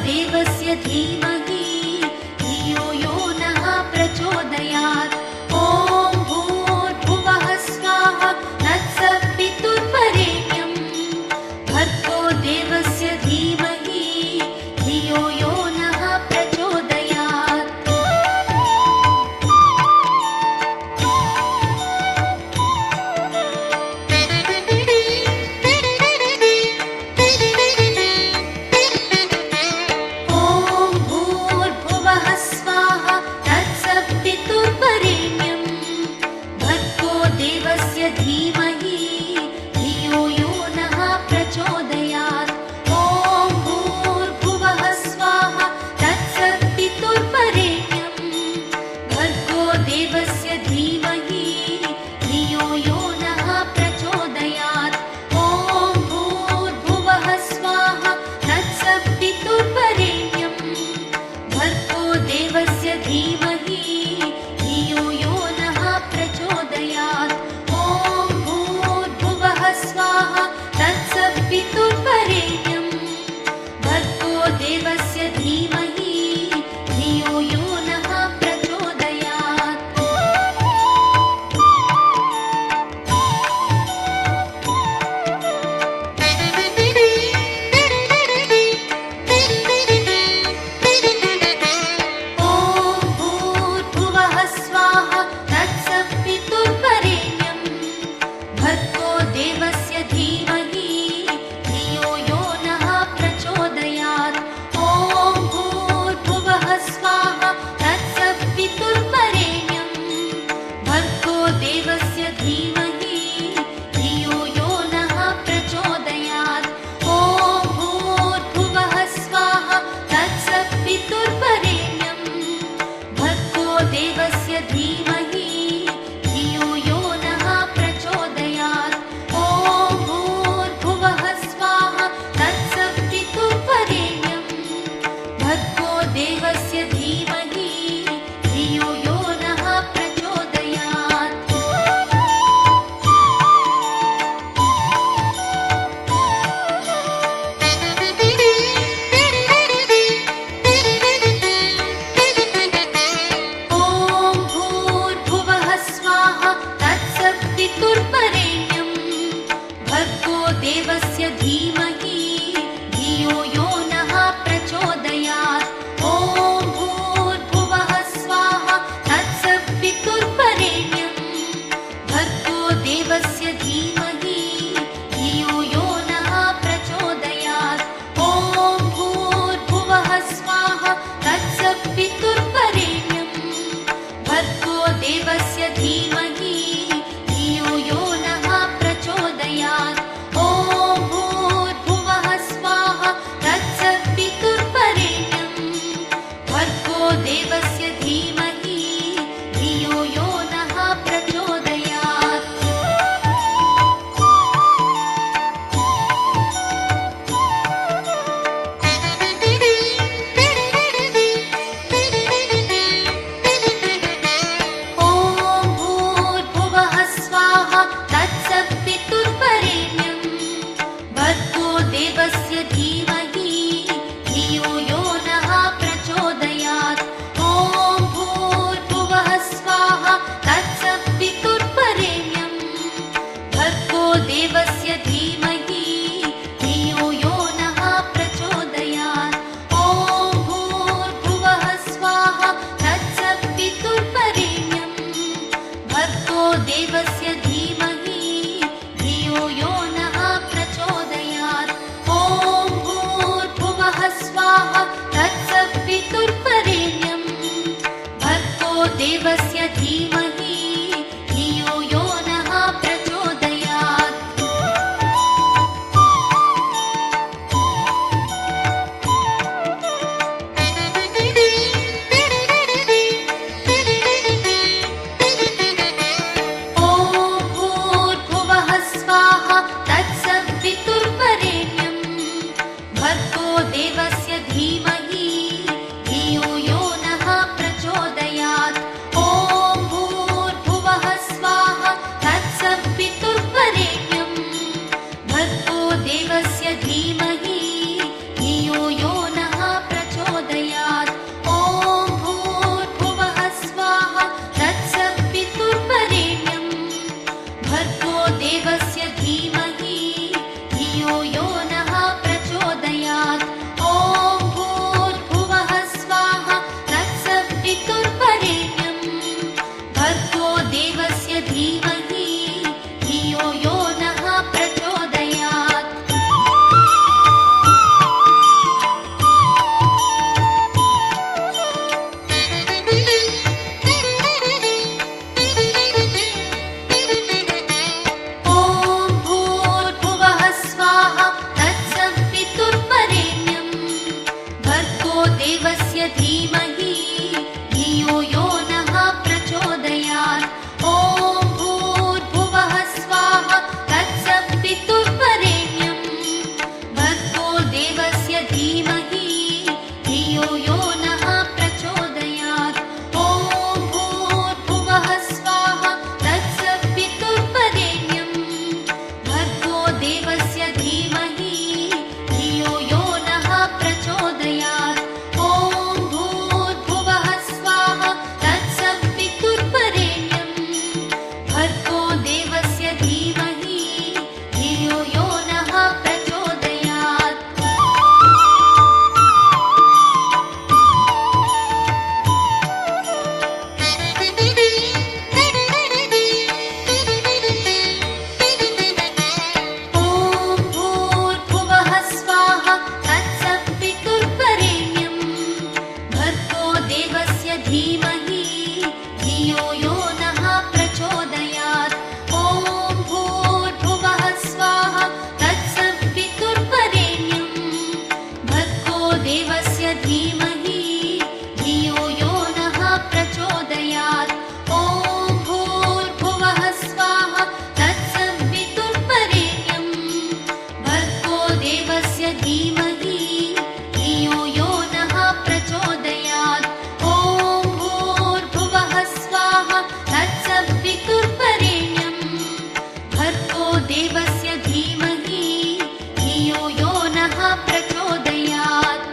देवस्य धीमहि धियो यो नः प्रचोदयात्। ॐ भूर्भुवः स्वाहा तत्सवितुर्वरेण्यं भर्गो देवस्य धीमहि धियो यो नः प्रचोदयात्। धीमहि धियो यो नः प्रचोदयात्। ॐ भूर्भुवः स्वाहा तत्सवितुर्वरेण्यं भर्गो देवस्य धीमहि धियो यो नः प्रचोदयात्। ॐ भूर्भुवः स्वाहा तत्सवितुर्वरेण्यं भर्गो देवस्य धीमहि धियो यो नः प्रचोदयात्। स्वाहा तत्सवितुर्वरेण्यं भर्गो देवस्य धीमहि धियो यो नः प्रचोदयात्। ॐ भूर्भुवः स्वाहा तत्सवितुर्वरेण्यं भर्गो देवस्य धीमहि धियो यो नः प्रचोदयात्। ॐ भूर्भुवः स्वाहा तत्सवितुर्वरेण्यं भर्गो देवस्य धीमहि धियो यो नः प्रचोदयात्। ॐ भूर्भुवः स्वाहा तत्सवितुर्वरेण्यं भर्गो देवस्य धीमहि धियो यो नः प्रचोदयात्। ॐ भूर्भुवः स्वाहा तत्सवितुर्वरेण्यं भर्गो देवस्य धीमहि धियो यो नः प्रचोदयात्। ॐ भूर्भुवः स्वाहा तत्सवितुर्वरेण्यं भर्गो देवस्य धीमहि धियो यो नः प्रचोदयात्। ॐ देवस्य धीमहि धियो यो नः प्रचोदयात्। ॐ भूर्भुवः स्वाहा तत्सवितुर्वरेण्यं भर्गो देवस्य धीमहि धियो यो नः प्रचोदयात्। ॐ भूर्भुवः स्वाहा तत्सवितुर्वरेण्यं भर्गो देवस्य धीमहि धियो यो नः प्रचोदयात्। ॐ भूर्भुवः स्वाहा तत्सवितुर्वरेण्यं भर्गो देवस्य धीमहि धियो यो नः प्रचोदयात्। ॐ भूर्भुवः स्वाहा तत्सवितुर्वरेण्यं भर्गो देवस्य धीमहि धियो यो नः प्रचोदयात्। ॐ भूर्भुवः स्वाहा तत्सवितुर्वरेण्यं भर्गो देवस्य धीमहि धियो यो नः प्रचोदयात्। ॐ भूर्भुवः स्वाहा तत्सवितुर्वरेण्यं भर्गो देवस्य धीमहि धियो यो नः प्रचोदयात्। ॐ भूर्भुवः स्वाहा तत्सवितुर्वरेण्यं भर्गो देवस्य धीमहि धियो यो नः प्रचोदयात्।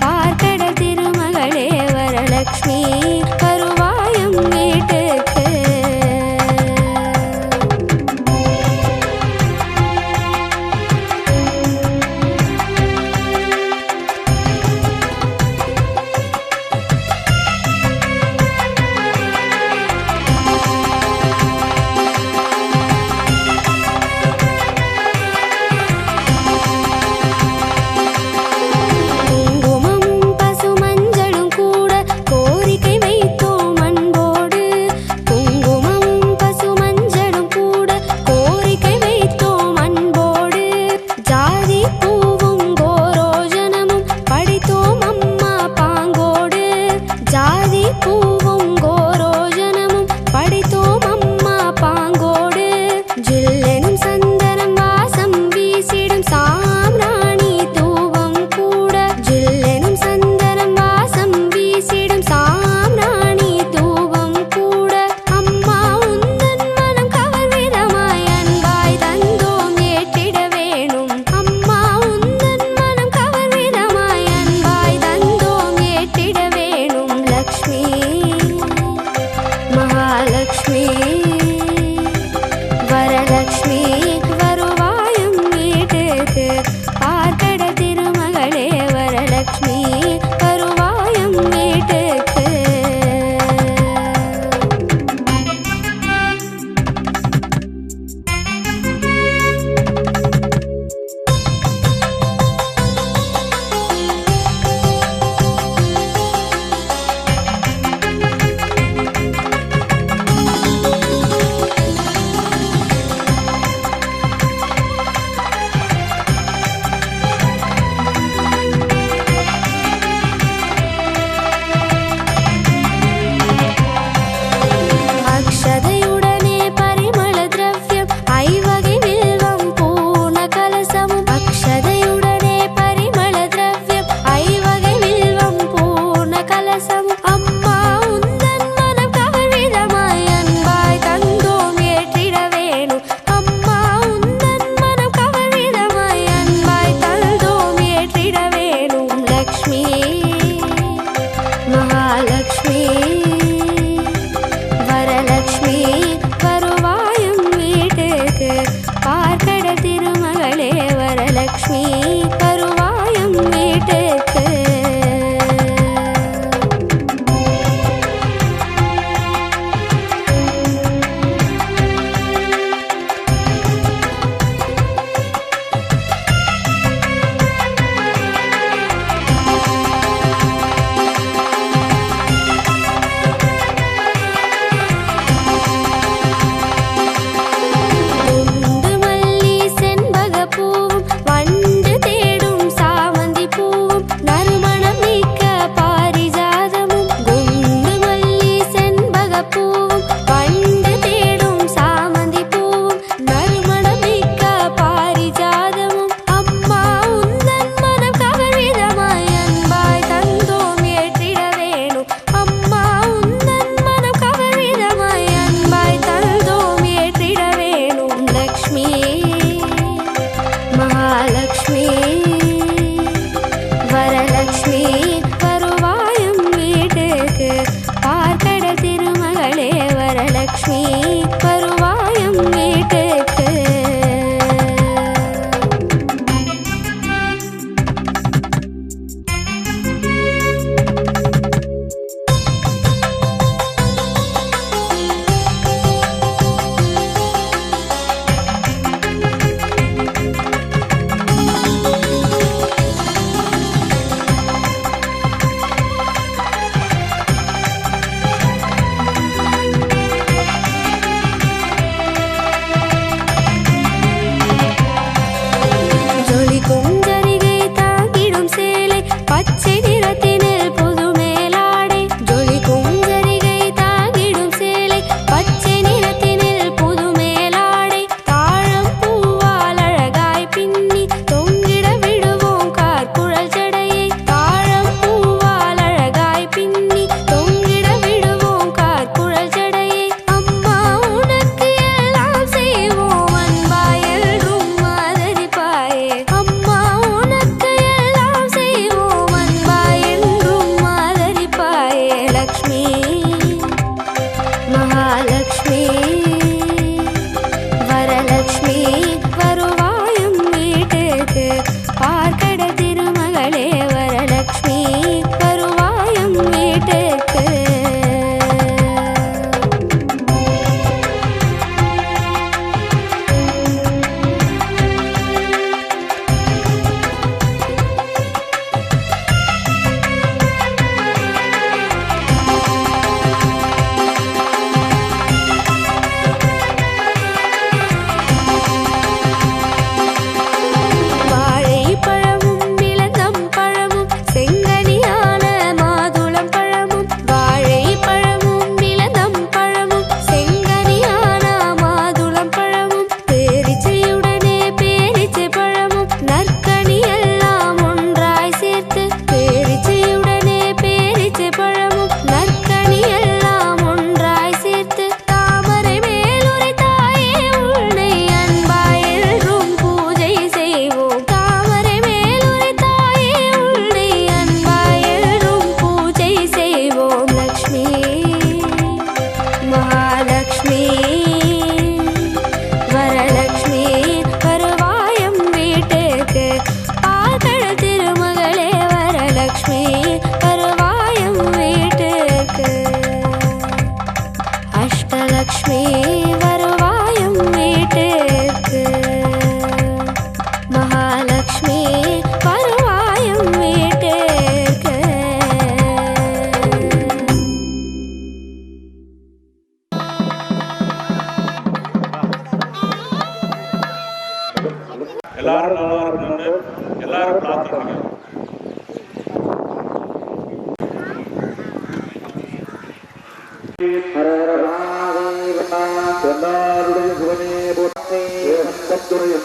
பார்க்கடல் திருமகளே வரலக்ஷ்மி வருவாயும் வீட்டுக்கு. குங்கும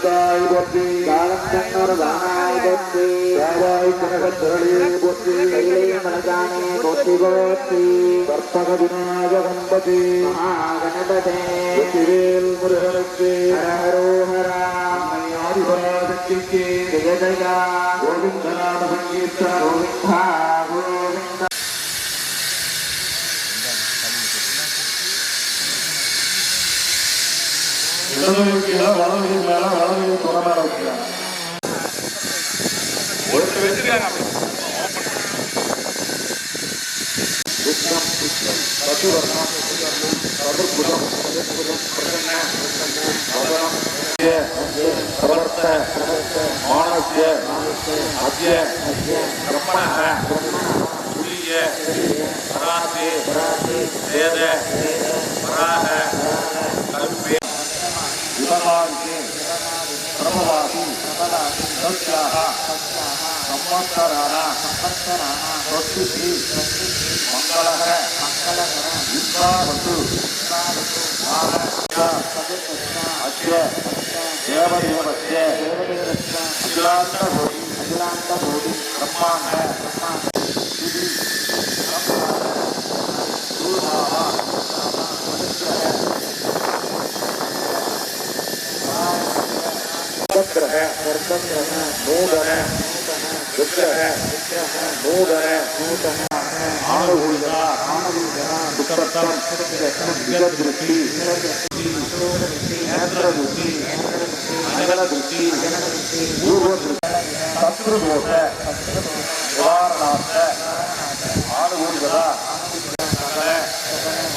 கருத்தாய் போற்றி காலத்தன்னொரு தானாய் போற்றி தேவாய் கனகத்திரளே போற்றி கையிலே மனதானே போற்றி போற்றி கற்பக விநாயகம்பதி மகாகணபதே வெற்றிவேல் முருகனுக்கு ஹரஹரோஹரா ஆதிபராசக்திக்கு ஜெய ஜெயா கோவிந்த நாம சங்கீர்த்தன கோவிந்தா கோவிந்த வளர்ந்து மேல வளர்ந்து துணை வைக்கிறாங்க ஒருத்தர் வச்சிருக்காங்க புத்தம் புத்தம் சதுவர்ணம் சதுர்புதம் பிரவர்த்த மானஸ்ய அத்ய பிரம்மணः துல்லிய பராசே வேத பராக கல்பே விபவாதி பிரபவாதி சத்யாஹ சம்வத்சராண சொத்துதி மங்களஹர வித்வாவசு அத்ய தேவதேவஸ்ய அகிலாண்டபோதி பிரம்மாண்ட ஸ்ருதி சூர்மாவ நூதன நூதன ஆணுகுதா சுத்தம் விதத்ருதி நேத்ரதுதி அகலதுதி சத்ருதோஷ நிவாரணார்த்த ஆணுகுதா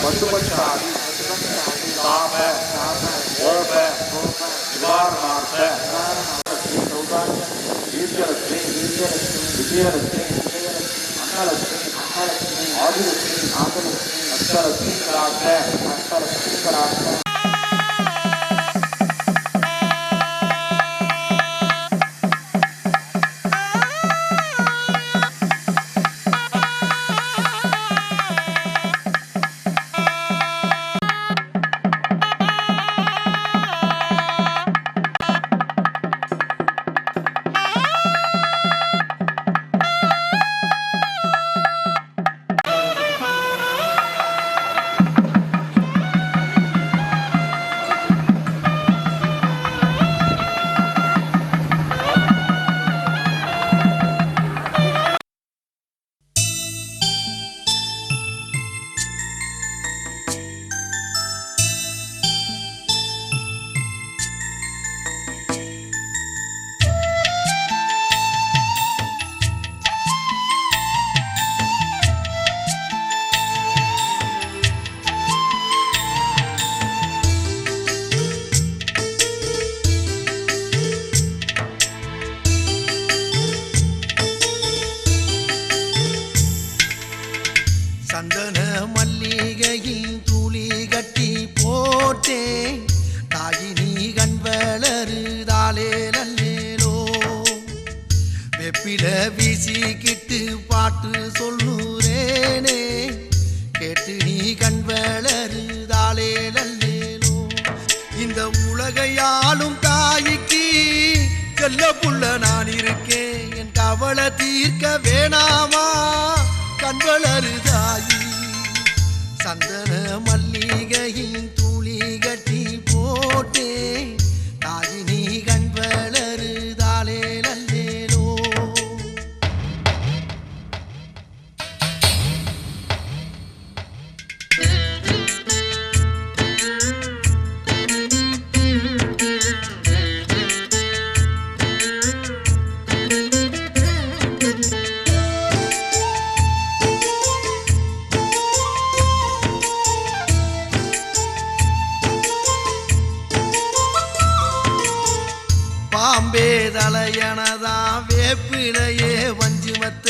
பசுபட்சாதி சாம ஓப நிவாரணார்த்த ஈஸ்வரஸ்ரீ விஜயலட்சுமி அன்னலட்சுமி ஆதிலட்சுமி அஷ்டலட்சுமி கராட்ட சந்தன மல்லிகையில் தூளி கட்டி போட்டேன் தாயினி கண் வளருதாலே நல்லேலோ வெப்பில வீசிக்கிட்டு பாட்டு சொல்லுறேனே கேட்டு நீ கண் வளருதாலே நல்லேலோ இந்த உலகையாளும் தாய்க்கு செல்ல புள்ள நான் இருக்கேன் என் கவலை தீர்க்க வேணாமா கண் வளருதாயி சந்தன மல்லிகையில் தூளி கட்டி போட்டே தாயினி கண் வளருதாலே நல்லேலோ பாம்பே தலையனதா வேப்பிலையே வஞ்சுமத்த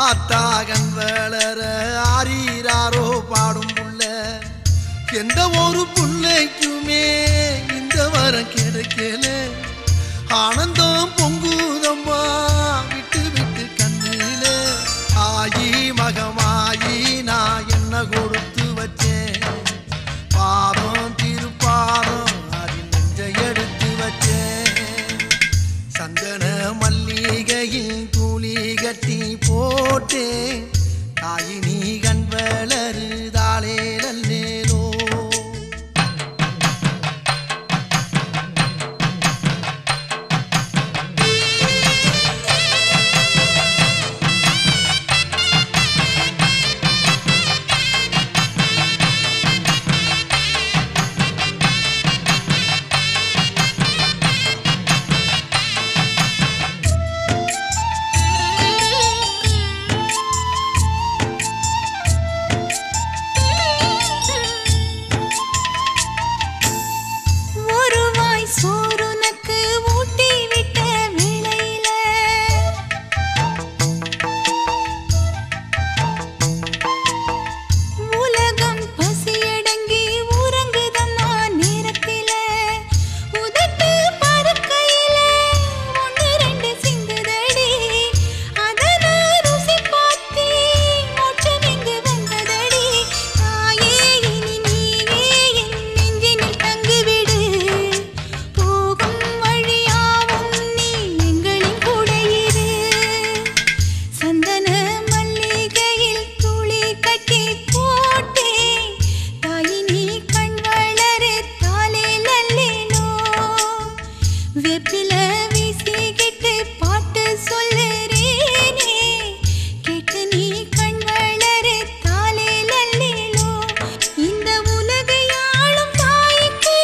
ஆத்தாகன் வளர ஆரீராரோ பாடும் புள்ள எந்த ஒரு புள்ளைக்குமே இந்த வரம் கிடைக்கல ஆனந்தம் பொங்குதம்மா விட்டு விட்டு கண்ணில ஆயி மகமாயி நான் என்ன கொடுத்து வச்சேன் சோறுனக்கு ஊட்டி விட்ட வேளையில உலகம் பசியடங்கி உறங்குதம்மா நேரத்தில உதட்டு பருக்கையில ஒன்று ரெண்டு சிந்துதடி அதன ருசி பார்த்தே மோட்சம் இங்கு வந்ததடி தாயே இனி நீயே என் நெஞ்சினில் தங்குவிடு போகும் வழியாவும் நீ எங்களின் கூட இரு சந்தன மல்லிகையில் துளி கட்டி போட்டே தாயி நீ கண் வளரு தாலே நல்லேனோ வெப்பில வீசிக்கிட்டு பாட்டு சொல்லுறேனே கேட்டு நீ கண் வளரு தாலே நல்லேனோ இந்த உலகை ஆளும் தாய்க்கு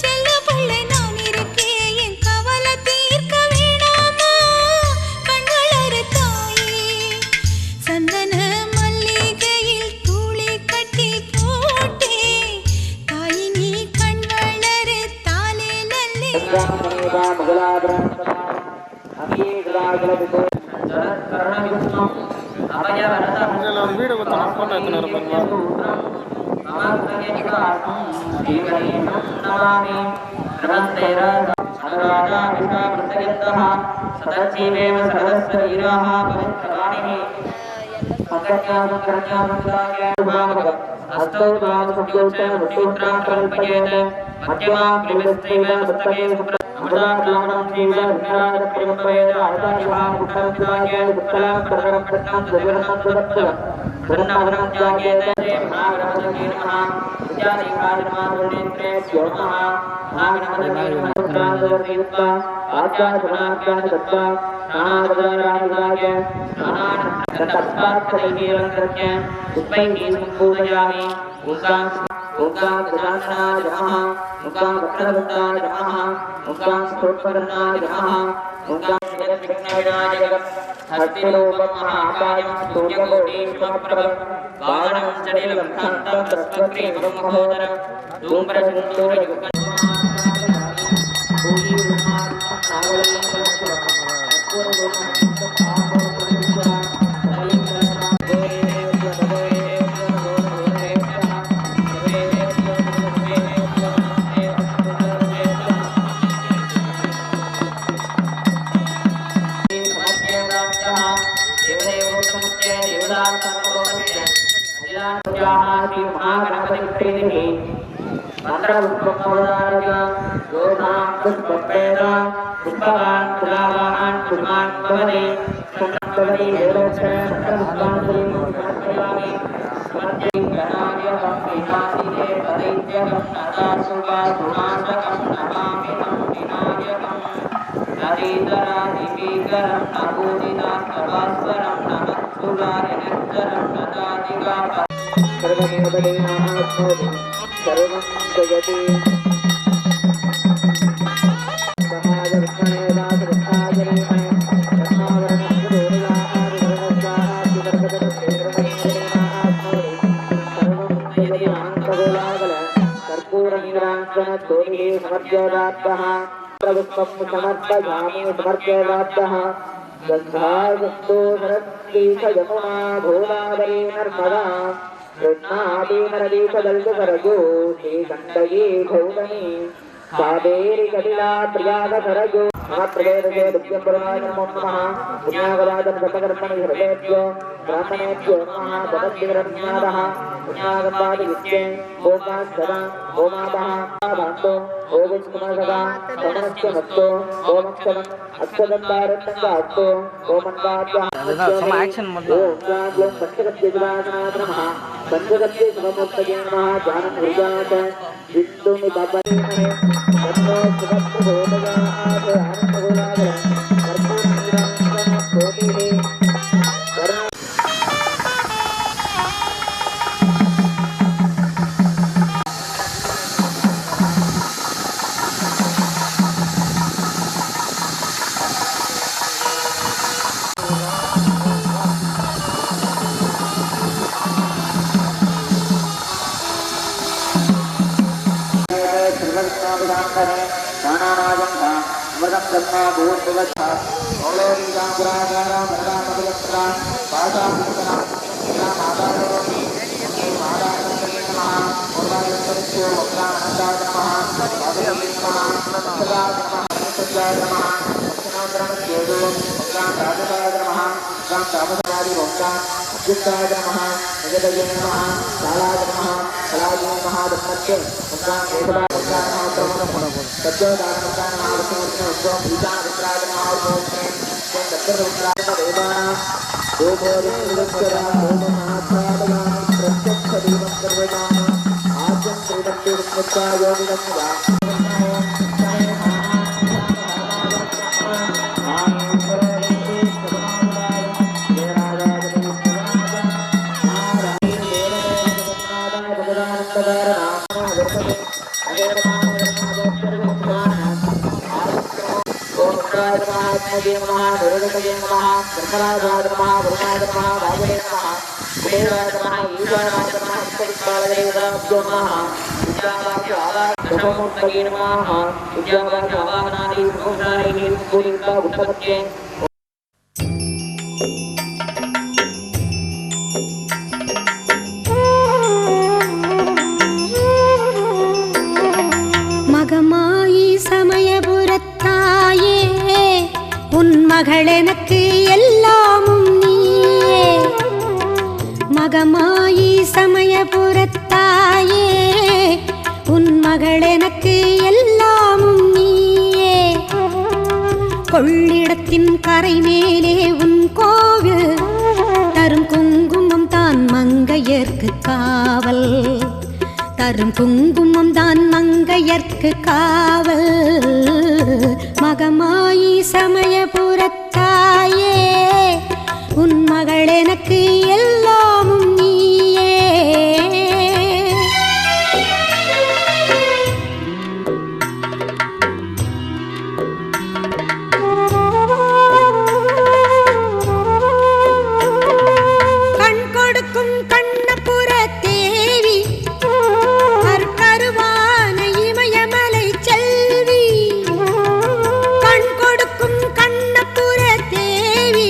செல்ல பிள்ளை நான் இருக்கேன் என் கவலை தீர்க்க வேணாமா கண் வளரு தாயே சந்தன மல்லிகையில் துளி கட்டி போட்டே தாயி நீ கண் வளரு தாலே நல்லே வீடு ஃபோட்டோ எடுத்துன்னு कावेरी कपिला प्रयागसरजो महाप्रवेदे दुर्गम्बराय नमो नमः पुण्यागवादं गतकर्मणि हृदयेभ्यो ब्राह्मणेभ्यो नमः भगवद्विरज्ञातः पुण्यागवादिविद्ये ओमासदा ओमादः भान्तो ओविष्णुमसदा समनस्य मत्तो ओमक्षमं अक्षदन्तारत्तङ्गात्तो ओमन्वाद्यः சும்மா ஆக்ஷன் மட்டும் ओम पञ्चगत्यजलासनाथ नमः पञ्चगत्ये सममुक्तये नमः ध्यानं हृदात विष्णुमि बाबने तन्नो सुभद्रभोदयात् आनन्दगोलागल कर्पूरनिराञ्जन ज्योतिः ज्ञानानागन्धा अमृतं ब्रह्म भूर्भुवस्सः औलोकीयां पुराकारां वरदामभिलक्षणां पाशाकुशनां मातारोमि मातानन्दये नमः पूर्वायुक्तरित्यो वक्रानन्दाय नमः वासुदेवे नमः सदाय नमः सत्याय नमः दक्षिणान्तरमध्येदो वक्रान्ताजताय नमः वक्रान्तापदादि वक्रान् अभ्युत्ताय नमः निजदये नमः कालाय नमः कलाय नमः दत्तस्य वक्रान् केशवाय वक्रान् नमः सद्योदानमकान् नमः वक्रान् उद्भवं ईशान वक्राय नमः उद्भवं दत्तवक्राय नमः देवानां गोभोरिनिरुक्तरा गोमहात्मादयामि प्रत्यक्षदीपं सर्वदानं आद्यं श्रीदत्तविष्णुत्वायोगिनं वा மகமாயி சமயபுரத்தாயே உன் மகளெனக்கு எல்லாமும் நீயே மகமாயி சமயபுரத்தாயே உன் மகளெனக்கு எல்லாமும் நீயே கொள்ளிடத்தின் கரை மேலே உன் கோவில் தரும் குங்குமம் தான் மங்கையர்க்கு காவல் தரும் குங்குமம் தான் மங்கையர்க்கு காவல் மகமாயி சமயபுரத்தாயே உன் மகள் எனக்கு எல்லாமும் நீயே கண் கொடுக்கும் கண்ணபுர தேவி கருவான இமயமலை செல்வி கண் கொடுக்கும் கண்ணபுர தேவி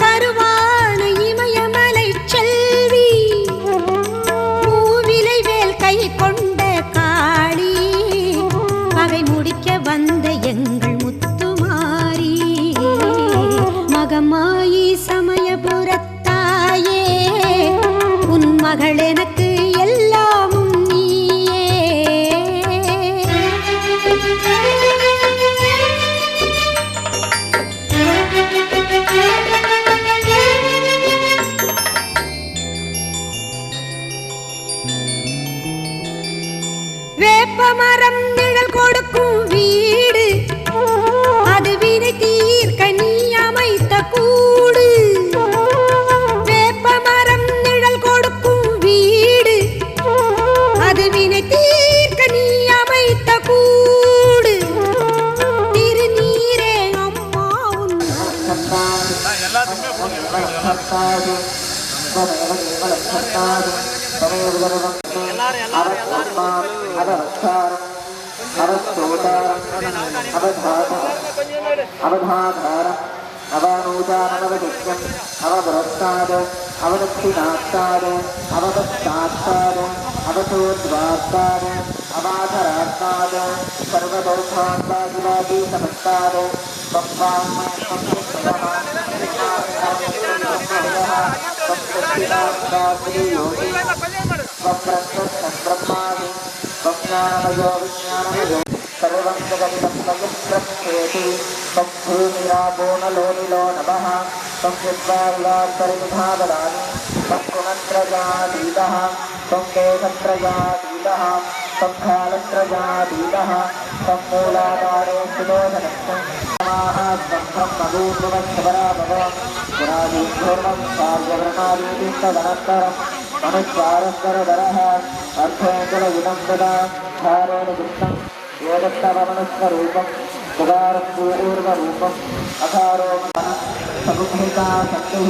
கருவான இமயமலை செல்வி மூவிலை வேல் கை கொண்ட காளி பகை முடிக்க வந்த எங்கள் முத்துமாரி மகமாயி சமயபுரத்தாயே உன் மகள் எனக்கு எல்லாமும் நீயே வேப்பமரம் நிழல் கொடுக்கும் வீடு அது வினை தீர்க்க நீ அமைத்த கூடு வேப்பமரம் நிழல் கொடுக்கும் வீடு அது வினை தீர்க்க நீ அமைத்த கூடு திருநீரே அம்மா உன் அவதாரம் அவனூஜானவதித்யம் அவபுரஸ்தாது அவதட்சிணாஸ்தாது அவதஸ்தாஸ்தாது அவசோத்வாஸ்தாது அவாதராஸ்தாது சர்வதோஷாஸ்தாதிவாதி சமஸ்தாது ब्रह्मादि स्वज्ञानमयो विज्ञानमयो सर्वं जगदिदं प्रत्येति तद्धूमिरापो नलो निलो नभः तं विद्वारिवान्तरिमिधा ददामि तं गुणत्रयातीतः तं केशत्रयातीतः तं कालत्रयातीतः तं मूलाधारे सुदोषनक्षं ब्रह्मभूर्भुवस्वराभव पुरादीपूर्णं कार्यवर्णादीतदनन्तरं मनुष्यारस्तरधरः अर्थेन्दुलविदं ददा धारेण कृष्णं वेदस्तवमनुस्वरूपं सुदारं पूर्वरूपम् अकारोपणः समुद्धिता शक्तिः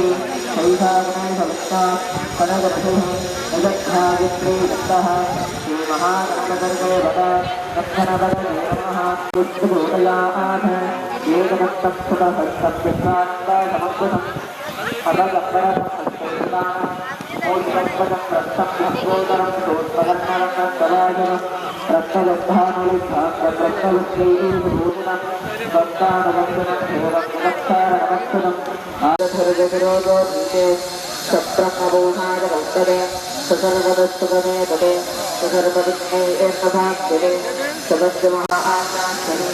शैषाग्नेशवत्ता कनगपतिः निजध्यायत्री दत्तः महागणपतये वद दक्षिणवदने नमः पुष्पदोदयात् एकदत्तक्षुतहस्तव्यक्तान्तसमद्भुतम् अभगम्बरसंहस्तेतान् मूलपद्मजं रक्तं विश्वोदरं सोत्पदन्नरङ्गस्तवाजनं रक्तगन्धानुलिखाप्रप्रस्थलुच्चैर्विभूषणं भक्तानुवन्दनं देवमुदक्षारणमक्षरम् आदधर्गविरोधो नीते सप्रमबोधागवन्तरे ससर्वदस्तुगमे तदे ससर्वदिग्ने एकभाग्यवे सवज्जमहाकाशने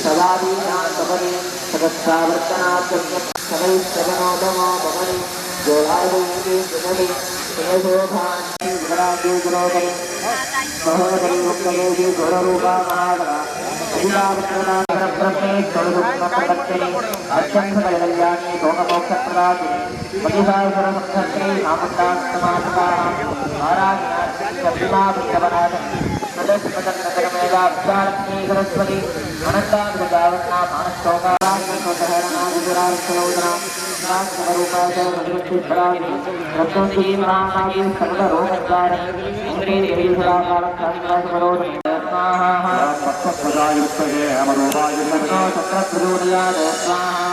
सदादीनान्तमने सदस्सावर्तनात्यन्यं सदैस्तवनोदमो भवने जोलायैके जुनले सुयशोभान्ति विवराजे गुरोदरे महोदरि मुक्तमेधि गुररूपा महागणा अभिलावत्रनागरब्रह्मे स्वरूपप्रदक्षिणे अत्यन्तकलकल्याणे लोकमोक्षप्रदायिने पतिसायसरसंसर्गे नामस्तास्तमासकाः महाराज्ञाभिमाभिन्दवनाथं सदस्पदन्नकरमेधा विद्यालक्ष्मी सरस्वती अनन्ताभिजावन्ना मानस्तोकाराज्ञसोदहरणादिपुरार्थयोजना स्वरूपाय भगवतीश्वराणि रत्नोत्तरी महामागी सर्वरोगनिवारणे इन्द्रियदेवीसुराकालक्षास्त्रासुमरोधि स्वाहा पक्षप्रदायुक्तये अमरोहायुक्तो चक्रप्रचोदयाद स्वाहा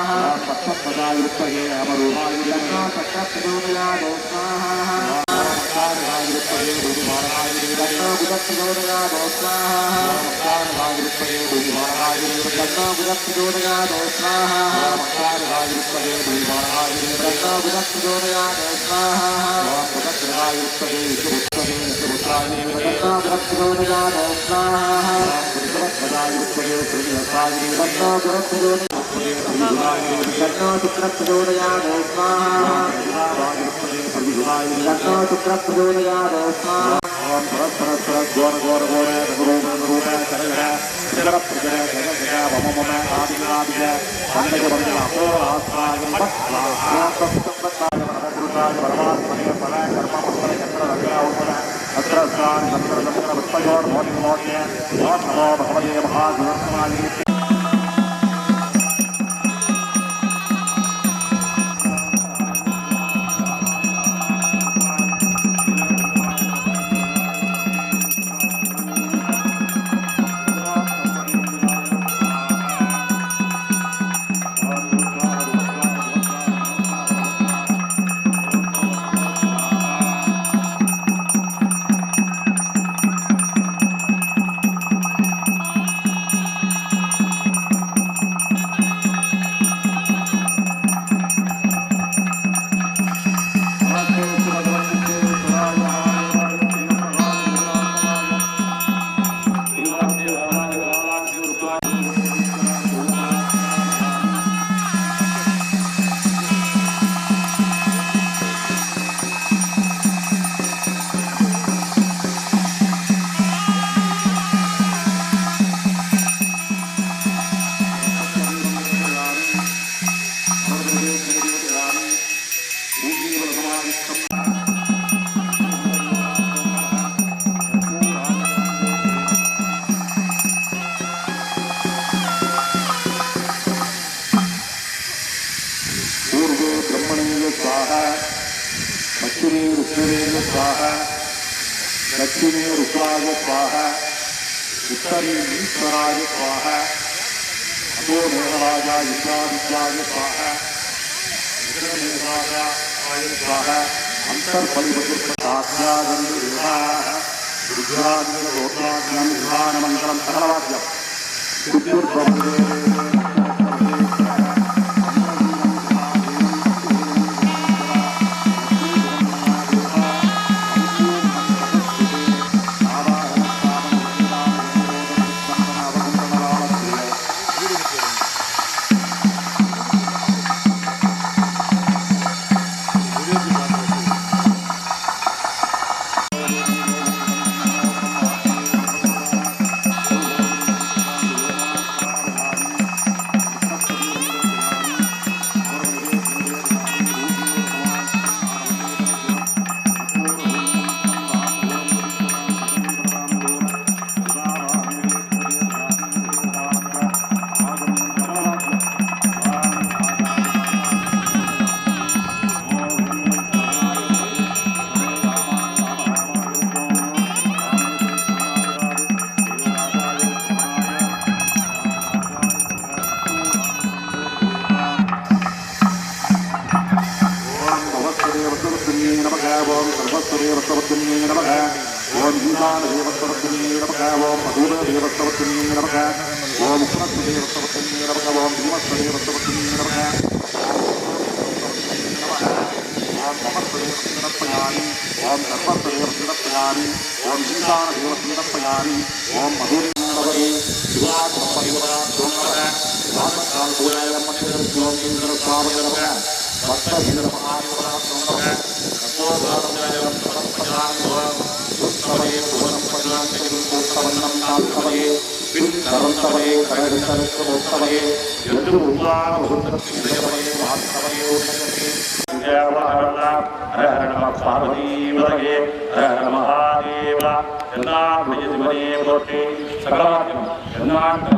पक्षप्रदायुक्तये अमरोहायुक्तो चक्रप्रचोदयाद स्वाहा पक्षप्रदायुक्तये बुद्धिमानायुक्तो चक्रप्रचोदयाद स्वाहा पक्षप्रदायुक्तये बुद्धिमानायुक्तो चक्रप्रचोदयाद स्वाहा पक्षप्रदायुक्तये बुद्धिमानायुक्तो चक्रप्रचोदयाद स्वाहा पक्षप्रदायुक्तये विष्णुपुत्रये विष्णुपुत्रायुक्तये चक्रप्रचोदयाद स्वाहा पक्षप्रदायुक्तये श्रीहस्तायुक्तये चक्रप्रचोदयाद स्वाहा चक्रप्रचोदयाद स्वाहा दक्षिणे रुद्राय स्वाहा उत्तरे ईश्वराय स्वाहा अतो मेघराजाय इंद्रादित्याय स्वाहा मेघराजाय स्वाहा अंतर्बलिवदुर्पदात्यागन्धेवाः रुद्रादिरोद्राद्यानुधानमङ्गलं सकलवाद्यम् ஓம் சர்வஸ்வரே வஸ்வத்தின்யே நமக ஓம் ஈசான தேவஸ்வத்தின்யே நமக ஓம் மதுர தேவஸ்வத்தின்யே நமக ஓம் உக்ரஸ்வரே வஸ்வத்தின்யே நமக ஓம் பீமஸ்வரே வஸ்வத்தின்யே நமக ஓம் நமஸ்வரே வஸ்வத்தினப்பயாமி ஓம் சர்வஸ்வரே வஸ்வத்தினப்பயாமி ஓம் ஈசான தேவஸ்வத்தினப்பயாமி ஓம் மதுர நமகே சிவாத் பரிவராத் நமக ராமகால் பூஜாய மந்திரம் ஓம் இந்திர சாவக நமக பக்தஹிர மகாவராத் நமக கத்தோபாரமயம் சமர்ப்பயாமி சுத்தமயே புவனம்பதாந்தே சுத்தவன்னம் தாத்தமயே பின்தரந்தமயே கரகசரஸ்து முத்தமயே எது உல்லான உருத்தமயே மாத்தமயே உன்னதே ஜெயவஹரனா ஹர நம பார்வதீவரகே ஹர மகாதேவ ஜன்னாத்மஜ சிவனே போற்றி சகலாத்ம ஜன்னாத்ம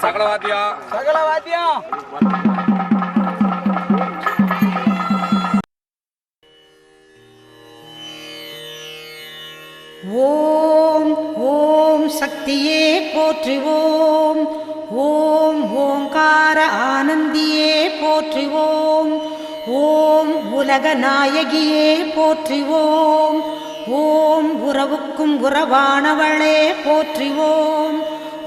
சகலவாத்தியம் ஓம் ஓம் சக்தியே போற்றுவோம். ஓம் ஓங்கார ஆனந்தியே போற்றுவோம். ஓம் உலக நாயகியே போற்றுவோம். ஓம் உறவுக்கும் உறவானவளே போற்றுவோம்.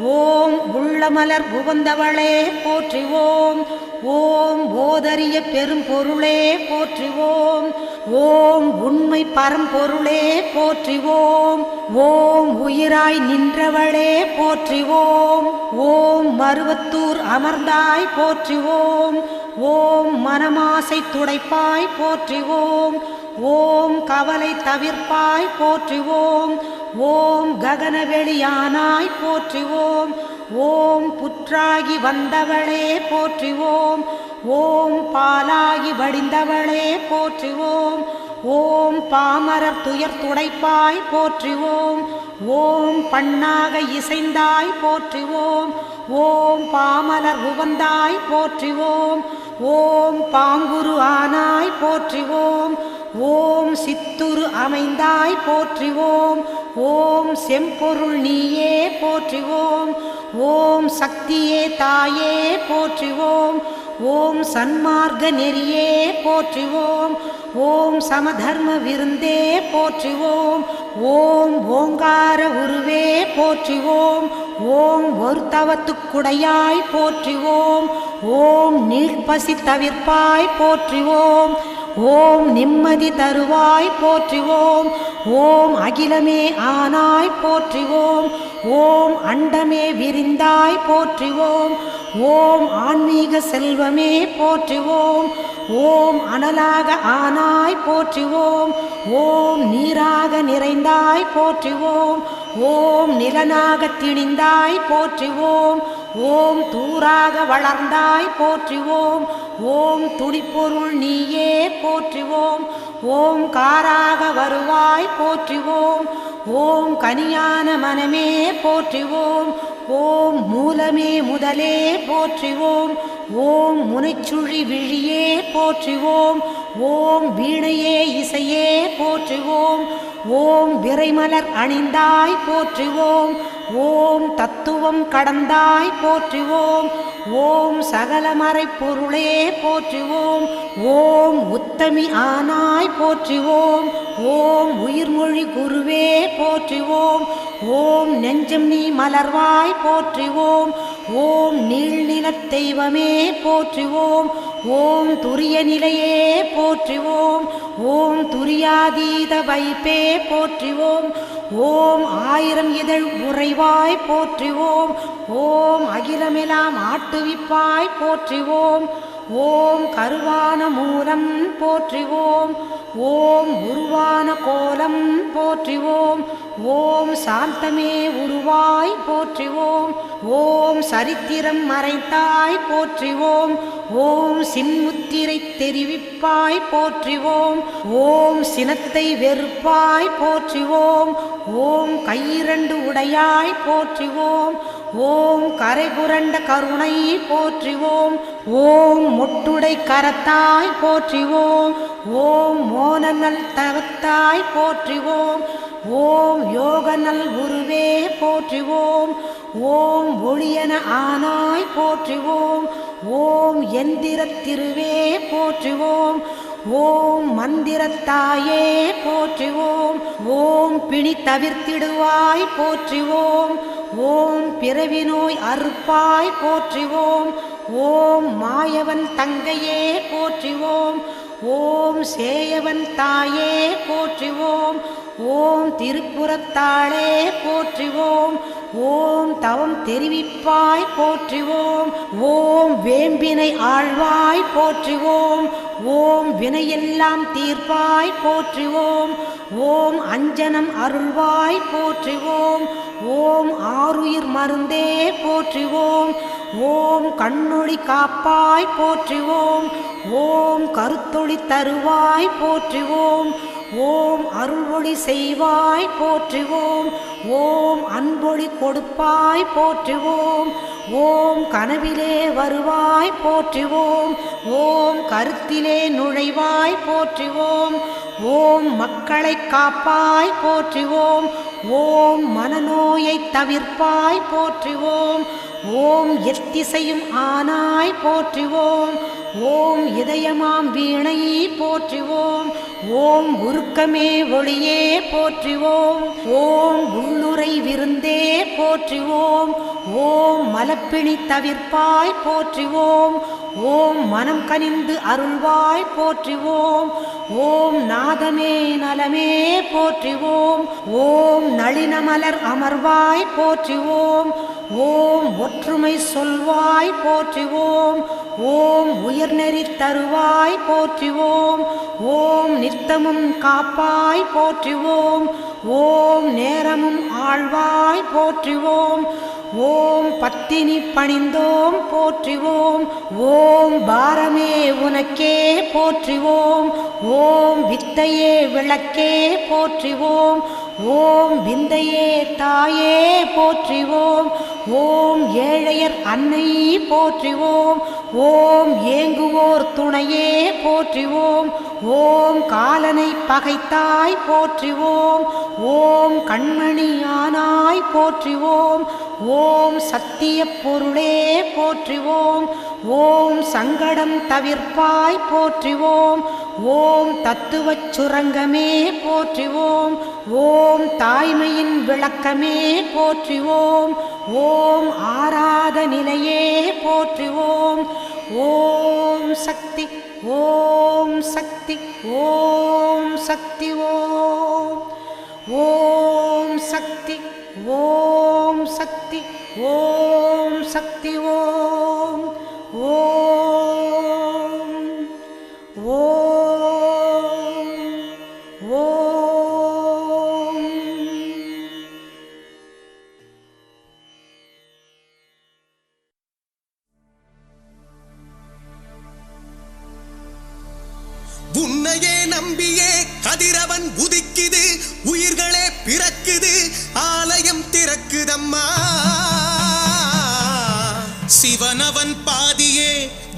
ஓம் உள்ளமலர் புவந்தவளே போற்றுவோம். ஓம் ஓதரிய பெரும்பொருளே போற்றுவோம். ஓம் உண்மை பரம்பொருளே போற்றுவோம். ஓம் உயிராய் நின்றவளே போற்றுவோம். ஓம் மருவத்தூர் அமர்ந்தாய் போற்றுவோம். ஓம் மனமாசை துடைப்பாய் போற்றுவோம். ஓம் கவலை தவிர்ப்பாய் போற்றுவோம். ஓம் ககனவெளியானாய் போற்றுவோம். ஓம் புற்றாகி வந்தவளே போற்றுவோம். ஓம் பாலாகி வடிந்தவளே போற்றுவோம். ஓம் பாமரர் துயர் துடைப்பாய் போற்றுவோம். ஓம் பண்ணாக இசைந்தாய் போற்றுவோம். ஓம் பாமலர் உவந்தாய் போற்றுவோம். ஓம் பாங்குரு ஆனாய் போற்றுவோம். ஓம் சித்துரு அமைந்தாய் போற்றுவோம். ஓம் செம்பொருள் நீயே போற்றுவோம். ஓம் சக்தியே தாயே போற்றுவோம். ஓம் சன்மார்க்க நெறியே போற்றுவோம். ஓம் சமதர்ம விருந்தே போற்றுவோம். ஓம் ஓங்கார உருவே போற்றுவோம். ஓம் ஒரு தவத்துக்குடையாய் போற்றுவோம். ஓம் நீழ்பசி தவிர்ப்பாய் போற்றுவோம். ஓம் நிம்மதி தருவாய் போற்றுவோம். ஓம் அகிலமே ஆனாய் போற்றுவோம். ஓம் அண்டமே விரிந்தாய் போற்றுவோம். ஓம் ஆன்மீக செல்வமே போற்றுவோம். ஓம் அனலாக ஆனாய் போற்றுவோம். ஓம் நீராக நிறைந்தாய் போற்றுவோம். ஓம் நிலனாக திணிந்தாய் போற்றுவோம். ஓம் தூராக வளர்ந்தாய் போற்றுவோம். ஓம் துடிப்பொருள் நீயே போற்றுவோம். ஓம் காராக வருவாய் போற்றுவோம். ஓம் கனியான மனமே போற்றுவோம். ஓம் மூலமே முதலே போற்றுவோம். ஓம் முனைச்சுழி விழியே போற்றுவோம். ஓம் வீணையே இசையே போற்றுவோம். ஓம் விரைமலர் அணிந்தாய் போற்றுவோம். ஓம் தத்துவம் கடந்தாய் போற்றுவோம். ஓம் சகலமறை பொருளே போற்றுவோம். ஓம் உத்தமி ஆனாய் போற்றுவோம். ஓம் உயிர்மொழி குருவே போற்றுவோம். ஓம் நெஞ்சம் நீ மலர்வாய் போற்றுவோம். ஓம் நீள்நிலத் தெய்வமே போற்றுவோம். ஓம் துரிய நிலையே போற்றுவோம். ஓம் துரியாதீத வைப்பே போற்றுவோம். ஓம் ஆயிரம் இதழ் உறைவாய் போற்றுவோம். ஓம் அகிலமெல்லாம் ஆட்டுவிப்பாய் போற்றுவோம். ஓம் கருவான மூலம் போற்றுவோம். ஓம் உருவான கோலம் போற்றுவோம். ஓம் சாந்தமே உருவாய் போற்றுவோம். ஓம் சரித்திரம் மறைத்தாய் போற்றுவோம். ஓம் சின்முத்திரை தெரிவிப்பாய் போற்றுவோம். ஓம் சினத்தை வெறுப்பாய் போற்றுவோம். ஓம் கையிரண்டு உடையாய் போற்றுவோம். ஓம் கரைபுரண்ட கருணை போற்றுவோம். ஓம் மொட்டுடை கரத்தாய் போற்றுவோம். ஓம் மோனநல் தவத்தாய் போற்றுவோம். ஓம் யோகநல் குருவே போற்றுவோம். ஓம் ஒளியன ஆனாய் போற்றுவோம். ஓம் எந்திரத் திருவே போற்றுவோம். ஓம் மந்திரத்தாயே போற்றுவோம். ஓம் பிணி தவிர்த்திடுவாய் போற்றுவோம். ஓம் பிறவி நோய் அறுப்பாய் போற்றுவோம். ஓம் மாயவன் தங்கையே போற்றுவோம். ஓம் சேயவன் தாயே போற்றுவோம். ஓம் திருப்புறத்தாளே போற்றுவோம். ஓம் தவம் தெரிவிப்பாய் போற்றுவோம். ஓம் வேம்பினை ஆழ்வாய் போற்றுவோம். ஓம் வினையெல்லாம் தீர்ப்பாய் போற்றுவோம். ஓம் அஞ்சனம் அருள்வாய் போற்றுவோம். ஓம் ஆருயிர் மருந்தே போற்றுவோம். ஓம் கண்ணொளி காப்பாய் போற்றுவோம். ஓம் கருத்தொளி தருவாய் போற்றுவோம். ஓம் அருள்வொளி செய்வாய் போற்றுவோம். ஓம் அன்பொழி கொடுப்பாய் போற்றுவோம். ஓம் கனவிலே வருவாய் போற்றுவோம். ஓம் கருத்திலே நுழைவாய் போற்றுவோம். ஓம் மக்களை காப்பாய் போற்றுவோம். ஓம் மனநோயை தவிர்ப்பாய் போற்றுவோம். ஓம் எத்திசையும் ஆனாய் போற்றுவோம். ஓம் இதயமாம் வீணை போற்றுவோம். ஓம் உருக்கமே ஒளியே போற்றுவோம். ஓம் உள்ளுரை விருந்தே போற்றுவோம். ஓம் மலப்பிணி தவிர்ப்பாய் போற்றுவோம். ஓம் மனம் கனிந்து அருள்வாய் போற்றுவோம். ஓம் நாதமே நலமே போற்றுவோம். ஓம் நளினமலர் அமர்வாய் போற்றுவோம். ஓம் ஒற்றுமை சொல்வாய் போற்றுவோம். ஓம் உயர்நெறி தருவாய் போற்றுவோம். ஓம் நித்தமும் காப்பாய் போற்றுவோம். ஓம் நேரமும் ஆழ்வாய் போற்றுவோம். ஓம் பத்தினி பணிந்தோம் போற்றுவோம். ஓம் பாரமே உனக்கே போற்றுவோம். ஓம் வித்தையே விளக்கே போற்றுவோம். ஓம் விந்தையே தாயே போற்றுவோம். ஓம் ஏழையர் அன்னை போற்றுவோம். ஓம் ஏங்குவோர் துணையே போற்றுவோம். ஓம் காலனை பகைத்தாய் போற்றுவோம். ஓம் கண்மணியானாய் போற்றுவோம். ஓம் சத்திய பொருளே போற்றுவோம். ஓம் சங்கடம் தவிர்ப்பாய் போற்றுவோம். ஓம் தத்துவச் சுரங்கமே போற்றுவோம். ஓம் தாய்மையின் விளக்கமே போற்றுவோம். ஓம் ஆராத நிலையே போற்றுவோம். ஓம் சக்தி ஓம் சக்தி ஓம் சக்தி ஓம் ஓம் சக்தி ஓம் சக்தி ஓம் சக்தி ஓம் ஓம் ஓம் ஓம். உன்னையே நம்பியே கதிரவன் உதிக்குது, உயிர்களே பிறக்குது, ஆலயம் திறக்குதம்மா. சிவனவன் பாதியே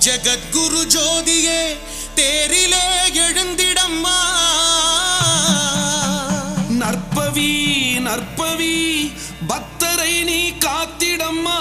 ஜகத்குரு ஜோதியே, தேரிலே எழுந்திடம்மா. நற்பவி நற்பவி பக்தரை நீ காத்திடம்மா.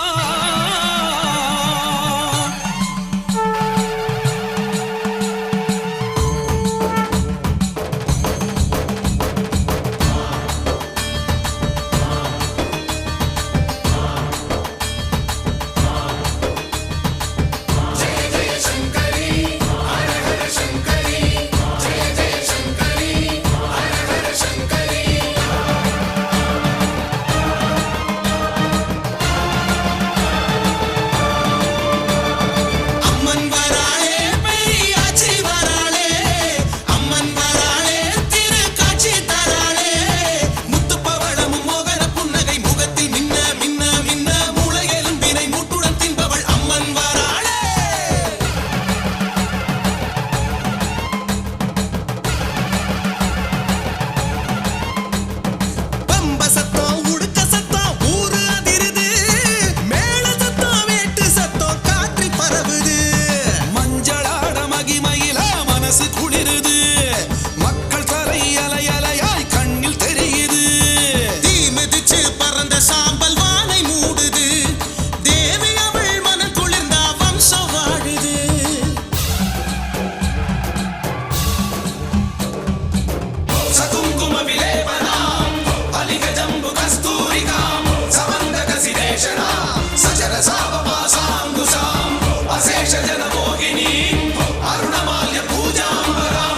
జన మోహిని అరుణమాల్య పూజాంబరాం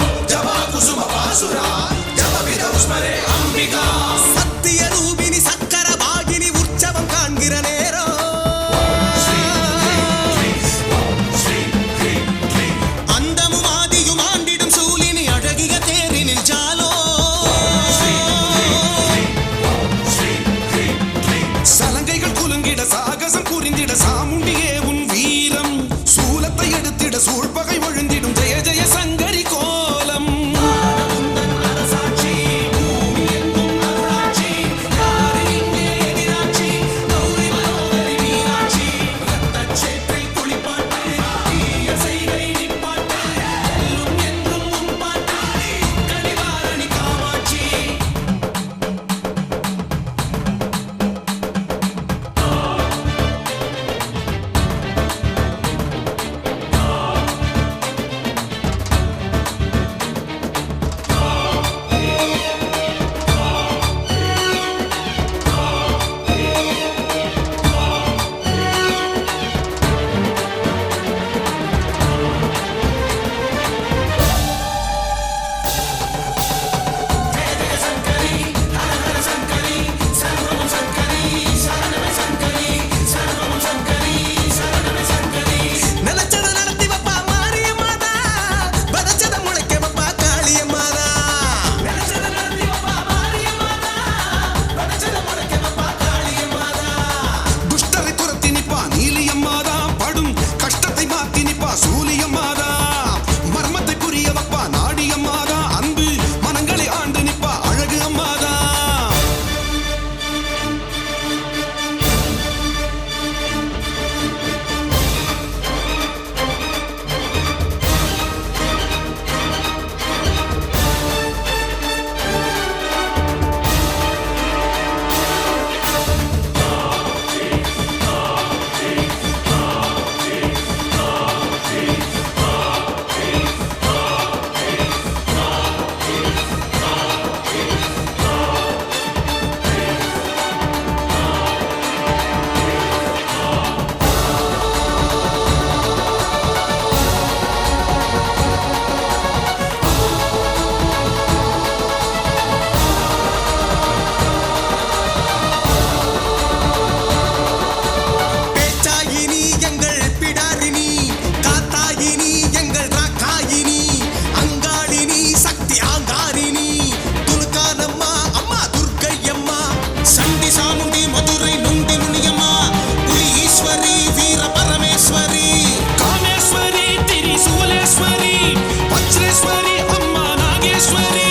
நாகேஸ்வரி அம்மா நாகேஸ்வரி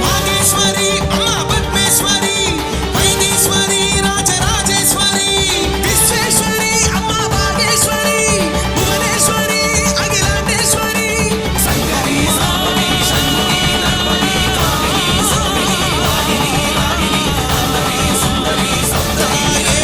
மாகேஸ்வரி அம்மா பத்மேஸ்வரி வைத்தீஸ்வரி ராஜராஜேஸ்வரி விஸ்வேஸ்வரி அம்மா பாகேஸ்வரி புவனேஸ்வரி அகிலாண்டேஸ்வரி சங்கரி சாம்பவி சண்முகி நர்மதி காமினி சோமினி வாகினி ராகினி அந்தரி சுந்தரி சப்தரியே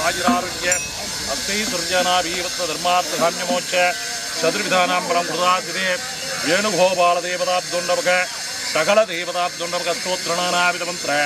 ஆஜிராரோக்கிய அஸ்தை துர்ஜனா வீரத்வ தர்மார்த்த காமியமோட்ச சதுர்விதானாம் பரம்பிரதாதிதே வேணுகோபால தேவதாப்துண்டபக சகல தேவதாப்துண்டபக ஸ்தோத்ரணானாவித மந்திர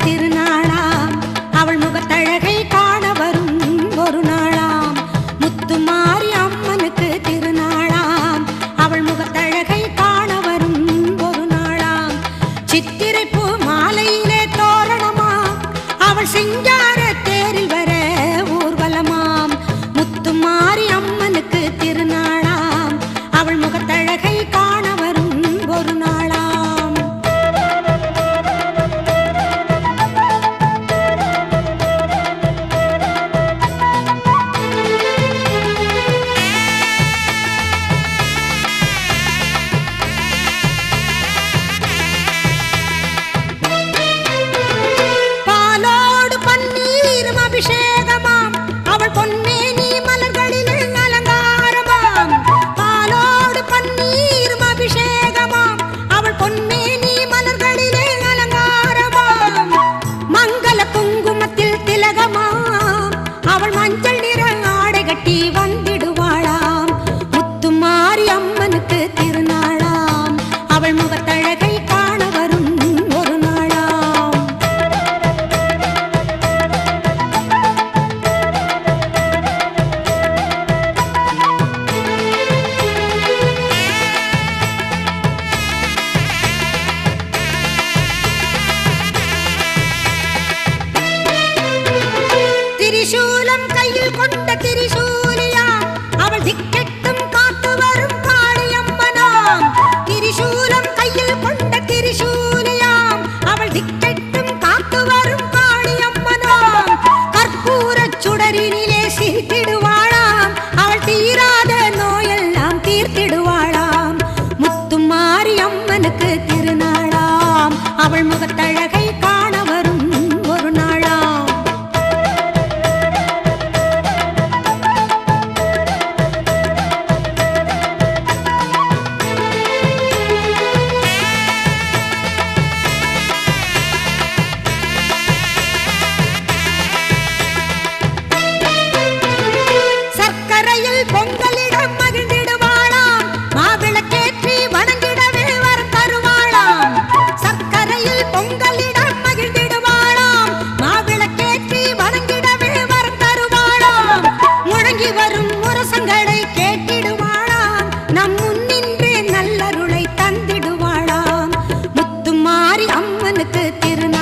திருநாளாம் அவள் முகத்தழகை காண வரும் ஒரு நாளாம். முத்துமாரி அம்மனுக்கு திருநாளாம் அவள் முகத்தழகை காண வரும் ஒரு நாளாம். சித்திரை பூ மாலையிலே தோரணமாம் அவள் சிங்கார தேரில் வர ஊர்வலமாம். முத்துமாரி அம்மனுக்கு திருநாளாம் அவள் முகத்தழகை காண வரும் ஒரு நாளாம். அபிஷேகமாம் அவள் பொன்னேனி மலர்களில் அலங்காரமாம். பாலோடு பன்னீரும் அபிஷேகமாம் அவள் பொன்னேனி மலர்களிலே அலங்காரமாம். மங்கள குங்குமத்தில் திலகமாம் அவள் மஞ்சள் நிற ஆடை கட்டி வந்திடுவாளாம். முத்துமாரி அம்மனுக்கு திருநாளாம் அவள் முகத்தழகை காண வரும் ஒரு நாளாம். திரிசூலம் கையில் கொண்ட திரிசூலியாம் அவள் திக்கெட்டும் காத்து வரும் காளியம்மனாம். திரிசூலம் கையில் கொண்ட திரிசூலியாம் அவள் திக்கெட்டும் காத்து வரும் காளியம்மனாம். கற்பூரச் சுடரினிலே சிரித்திடுவாளாம் அவள் தீராத நோயெல்லாம் தீர்த்திடுவாளாம். முத்துமாரி அம்மனுக்கு திருநாளாம் அவள் முகத்தழகை காண வரும் ஒரு நாளா சர்க்கரையில் பொங்கலிடம் மகிழ்ந்திடுவாளாம் மாவிளக்கேற்றி வணங்கிடவே வரம் தருவாளாம் சர்க்கரையில் பொங்கலிடம் மகிழ்ந்திடுவாளாம் மாவிளக்கேற்றி வணங்கிடவே வரம் தருவாளாம் முழங்கி வரும் முரசங்களை கேட்டிடுவாளாம் நம் முன்னின்றே நல்லருளை தந்திடுவாளாம் முத்துமாரி அம்மனுக்கு திருநாள்